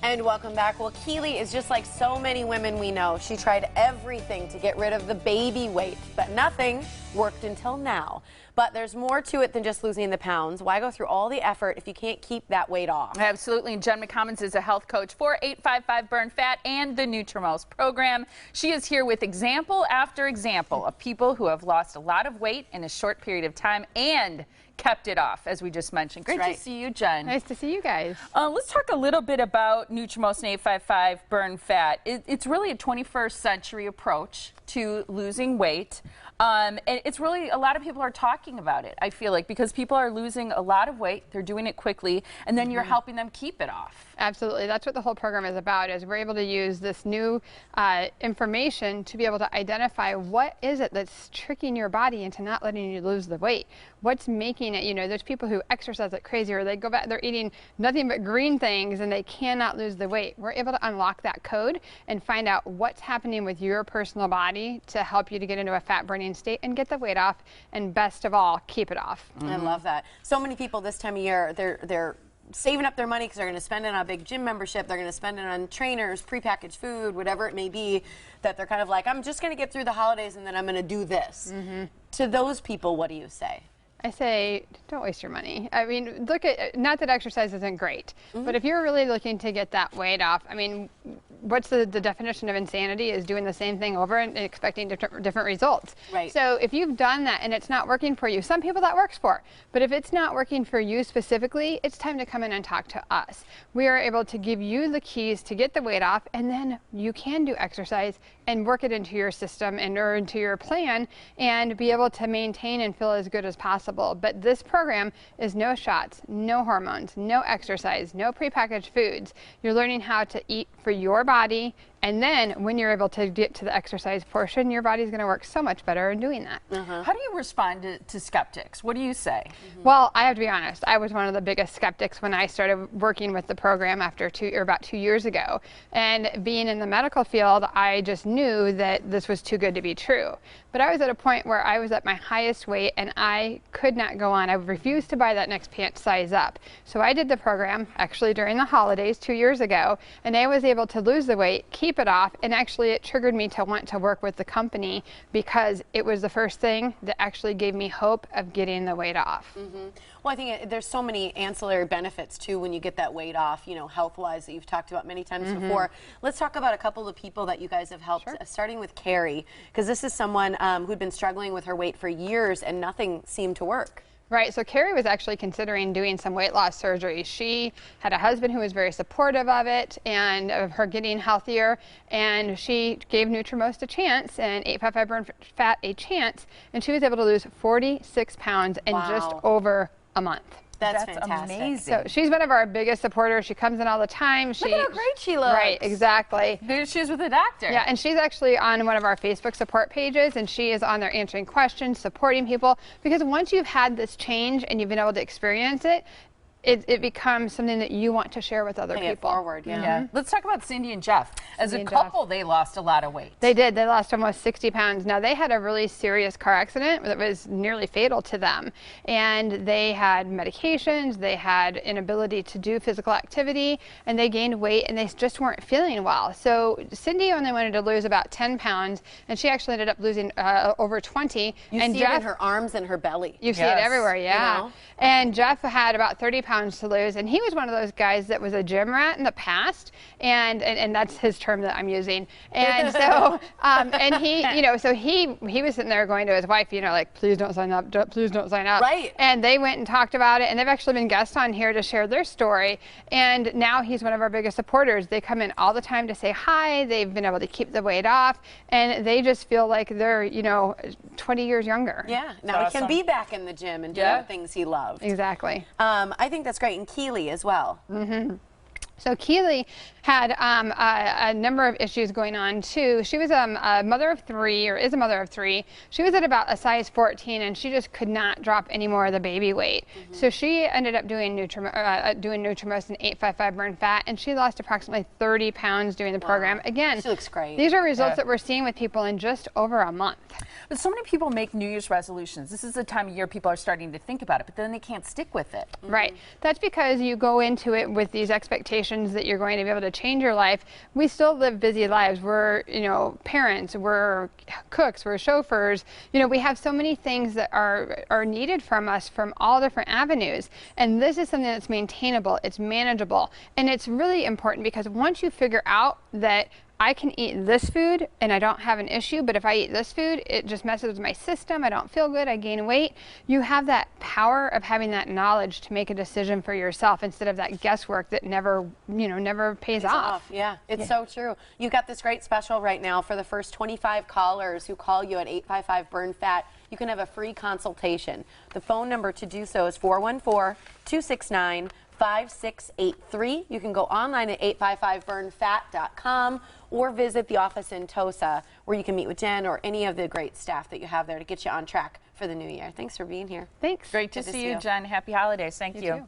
And welcome back. Well, Keely is just like so many women we know. She tried everything to get rid of the baby weight, but nothing worked until now. But there's more to it than just losing the pounds. Why go through all the effort if you can't keep that weight off? Absolutely. And Jen McCommons is a health coach for 855 Burn Fat and the Nutrimost program. She is here with example after example of people who have lost a lot of weight in a short period of time and kept it off, as we just mentioned. Great to see you, Jen. Nice to see you guys. Let's talk a little bit about Nutrimost and 855 Burn Fat. It's really a 21st century approach to losing weight. And it's really, a lot of people are talking about it, I feel like, because people are losing a lot of weight, they're doing it quickly, and then you're helping them keep it off. Absolutely. That's what the whole program is about, is we're able to use this new information to be able to identify what is it that's tricking your body into not letting you lose the weight. What's making it, you know, there's people who exercise like crazy, or they go back, they're eating nothing but green things and they cannot lose the weight. We're able to unlock that code and find out what's happening with your personal body to help you to get into a fat burning state and get the weight off, and best of all, keep it off. I love that. So many people this time of year, they're saving up their money because they're going to spend it on a big gym membership, they're going to spend it on trainers, prepackaged food, whatever it may be, that they're kind of like, I'm just going to get through the holidays and then I'm going to do this. To those people, what do you say? I say, don't waste your money. I mean, look at, not that exercise isn't great, but if you're really looking to get that weight off, I mean, what's the definition of insanity is doing the same thing over and expecting different results. Right. So if you've done that and it's not working for you, some people that works for, but if it's not working for you specifically, it's time to come in and talk to us. We are able to give you the keys to get the weight off, and then you can do exercise and work it into your system and or into your plan and be able to maintain and feel as good as possible. But this program is no shots, no hormones, no exercise, no prepackaged foods. You're learning how to eat for your body, and then when you're able to get to the exercise portion, your body's going to work so much better in doing that. How do you respond to skeptics? What do you say? Well, I have to be honest, I was one of the biggest skeptics when I started working with the program after about 2 years ago. And being in the medical field, I just knew that this was too good to be true. But I was at a point where I was at my highest weight and I could not go on. I refused to buy that next pant size up. So I did the program actually during the holidays 2 years ago, and I was able to lose the weight, keep it off, and actually it triggered me to want to work with the company because it was the first thing that actually gave me hope of getting the weight off. Well, I think there's so many ancillary benefits too when you get that weight off, you know, health-wise, that you've talked about many times before. Let's talk about a couple of people that you guys have helped, starting with Carrie, because this is someone who'd been struggling with her weight for years and nothing seemed to work. Right, so Carrie was actually considering doing some weight loss surgery. She had a husband who was very supportive of it and of her getting healthier, and she gave Nutrimost a chance and 855 Burn Fat a chance, and she was able to lose 46 pounds in just over a month. That's fantastic. Amazing. So she's one of our biggest supporters. She comes in all the time. Look at how great she looks. Right, exactly. She's with a doctor. Yeah, and she's actually on one of our Facebook support pages, and she is on there answering questions, supporting people, because once you've had this change and you've been able to experience it, it becomes something that you want to share with other people. Pay it forward, yeah. Let's talk about Cindy and Jeff. As a couple, they lost a lot of weight. They did. They lost almost 60 pounds. Now, they had a really serious car accident that was nearly fatal to them. And they had medications, they had inability to do physical activity, and they gained weight, and they just weren't feeling well. So Cindy only wanted to lose about 10 pounds, and she actually ended up losing over 20. You and see Jeff, it in her arms and her belly. You see it everywhere, yeah. You know? And Jeff had about 30 pounds to lose, and he was one of those guys that was a gym rat in the past, and that's his term that I'm using. And so, and he, you know, so he was sitting there going to his wife, you know, like, please don't sign up, please don't sign up. Right. And they went and talked about it, and they've actually been guests on here to share their story. And now he's one of our biggest supporters. They come in all the time to say hi. They've been able to keep the weight off, and they just feel like they're, you know, 20 years younger. Yeah. Now he can be back in the gym and do the things he loved. Exactly. I think that's great. And Keely as well. So Keely had a number of issues going on too. She was a mother of three, or is a mother of three. She was at about a size 14, and she just could not drop any more of the baby weight. So she ended up doing Nutrimost and 855 Burn Fat, and she lost approximately 30 pounds doing the program. Again, she looks great. These are results that we're seeing with people in just over a month. But so many people make New Year's resolutions. This is the time of year people are starting to think about it, but then they can't stick with it. Right. That's because you go into it with these expectations affirmations that you're going to be able to change your life. We still live busy lives. We're, you know, parents, we're cooks, we're chauffeurs. You know, we have so many things that are needed from us from all different avenues. And this is something that's maintainable, it's manageable. And it's really important because once you figure out that I can eat this food and I don't have an issue, but if I eat this food, it just messes with my system, I don't feel good, I gain weight. You have that power of having that knowledge to make a decision for yourself instead of that guesswork that never, you know, never pays off. Yeah, it's so true. You've got this great special right now for the first 25 callers who call you at 855-BURN-FAT. You can have a free consultation. The phone number to do so is 414-269-5683. You can go online at 855burnfat.com or visit the office in Tosa, where you can meet with Jen or any of the great staff that you have there to get you on track for the new year. Thanks for being here. Thanks. Great to see you, Jen. Happy holidays. Thank you. Too.